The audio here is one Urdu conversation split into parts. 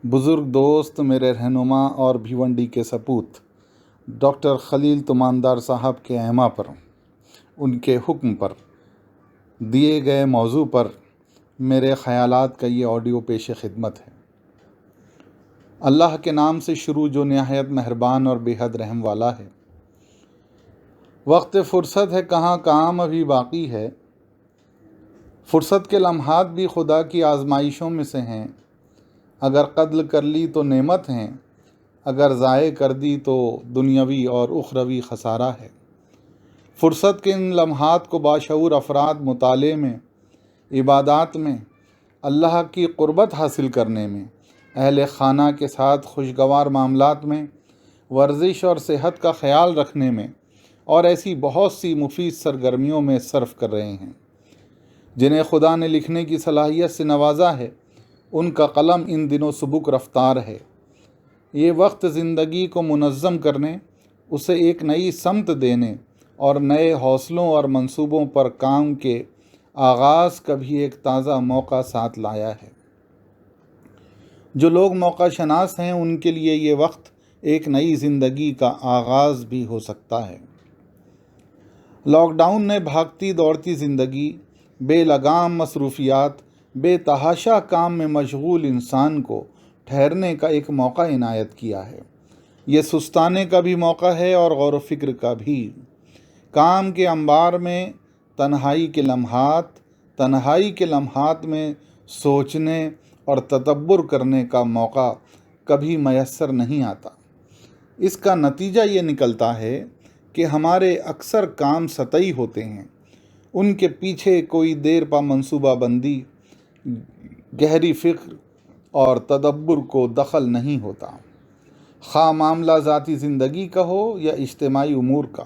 بزرگ دوست، میرے رہنما اور بھیونڈی کے سپوت ڈاکٹر خلیل تماندار صاحب کے اعمہ پر، ان کے حکم پر دیے گئے موضوع پر میرے خیالات کا یہ آڈیو پیش خدمت ہے۔ اللہ کے نام سے شروع جو نہایت مہربان اور بے حد رحم والا ہے۔ وقت فرصت ہے، کہاں کام ابھی باقی ہے۔ فرصت کے لمحات بھی خدا کی آزمائشوں میں سے ہیں۔ اگر قتل کر لی تو نعمت ہیں، اگر ضائع کر دی تو دنیاوی اور اخروی خسارہ ہے۔ فرصت کے ان لمحات کو باشعور افراد مطالعے میں، عبادات میں، اللہ کی قربت حاصل کرنے میں، اہل خانہ کے ساتھ خوشگوار معاملات میں، ورزش اور صحت کا خیال رکھنے میں اور ایسی بہت سی مفید سرگرمیوں میں صرف کر رہے ہیں۔ جنہیں خدا نے لکھنے کی صلاحیت سے نوازا ہے، ان کا قلم ان دنوں سبک رفتار ہے۔ یہ وقت زندگی کو منظم کرنے، اسے ایک نئی سمت دینے اور نئے حوصلوں اور منصوبوں پر کام کے آغاز کا بھی ایک تازہ موقع ساتھ لایا ہے۔ جو لوگ موقع شناس ہیں، ان کے لیے یہ وقت ایک نئی زندگی کا آغاز بھی ہو سکتا ہے۔ لاک ڈاؤن نے بھاگتی دوڑتی زندگی، بے لگام مصروفیات، بے تحاشا کام میں مشغول انسان کو ٹھہرنے کا ایک موقع عنایت کیا ہے۔ یہ سستانے کا بھی موقع ہے اور غور و فکر کا بھی۔ کام کے انبار میں تنہائی کے لمحات میں سوچنے اور تدبر کرنے کا موقع کبھی میسر نہیں آتا۔ اس کا نتیجہ یہ نکلتا ہے کہ ہمارے اکثر کام سطحی ہوتے ہیں۔ ان کے پیچھے کوئی دیر پا منصوبہ بندی، گہری فکر اور تدبر کو دخل نہیں ہوتا۔ خواہ معاملہ ذاتی زندگی کا ہو یا اجتماعی امور کا،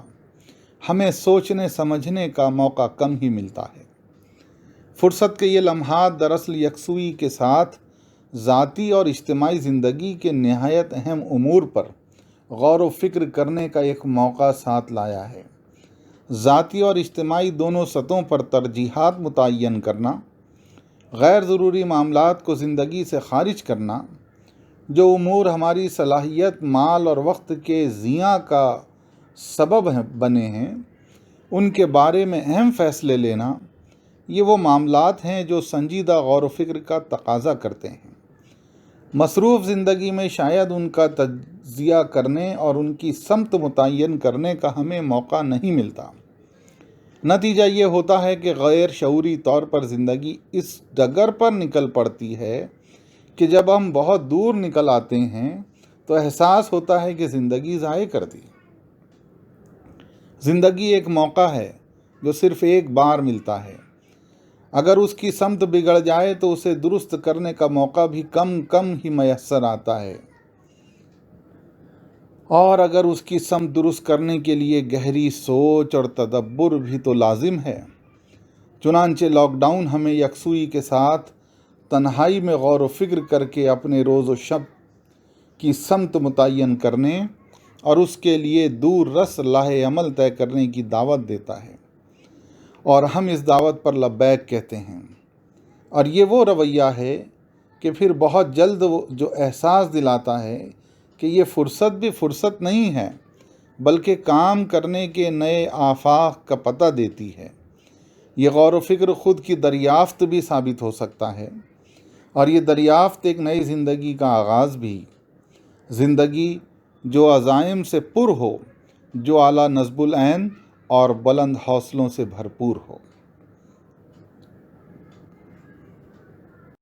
ہمیں سوچنے سمجھنے کا موقع کم ہی ملتا ہے۔ فرصت کے یہ لمحات دراصل یکسوئی کے ساتھ ذاتی اور اجتماعی زندگی کے نہایت اہم امور پر غور و فکر کرنے کا ایک موقع ساتھ لایا ہے۔ ذاتی اور اجتماعی دونوں سطحوں پر ترجیحات متعین کرنا، غیر ضروری معاملات کو زندگی سے خارج کرنا، جو امور ہماری صلاحیت، مال اور وقت کے ضیاع کا سبب بنے ہیں، ان کے بارے میں اہم فیصلے لینا، یہ وہ معاملات ہیں جو سنجیدہ غور و فکر کا تقاضا کرتے ہیں۔ مصروف زندگی میں شاید ان کا تجزیہ کرنے اور ان کی سمت متعین کرنے کا ہمیں موقع نہیں ملتا۔ نتیجہ یہ ہوتا ہے کہ غیر شعوری طور پر زندگی اس ڈگر پر نکل پڑتی ہے کہ جب ہم بہت دور نکل آتے ہیں تو احساس ہوتا ہے کہ زندگی ضائع کر دی۔ زندگی ایک موقع ہے جو صرف ایک بار ملتا ہے۔ اگر اس کی سمت بگڑ جائے تو اسے درست کرنے کا موقع بھی کم ہی میسر آتا ہے، اور اگر اس کی سمت درست کرنے کے لیے گہری سوچ اور تدبر بھی تو لازم ہے۔ چنانچہ لاک ڈاؤن ہمیں یکسوئی کے ساتھ تنہائی میں غور و فکر کر کے اپنے روز و شب کی سمت متعین کرنے اور اس کے لیے دور رس راہ عمل طے کرنے کی دعوت دیتا ہے، اور ہم اس دعوت پر لبیک کہتے ہیں۔ اور یہ وہ رویہ ہے کہ پھر بہت جلد جو احساس دلاتا ہے کہ یہ فرصت بھی فرصت نہیں ہے، بلکہ کام کرنے کے نئے آفاق کا پتہ دیتی ہے۔ یہ غور و فکر خود کی دریافت بھی ثابت ہو سکتا ہے، اور یہ دریافت ایک نئی زندگی کا آغاز بھی۔ زندگی جو عزائم سے پر ہو، جو اعلیٰ نصب العین اور بلند حوصلوں سے بھرپور ہو۔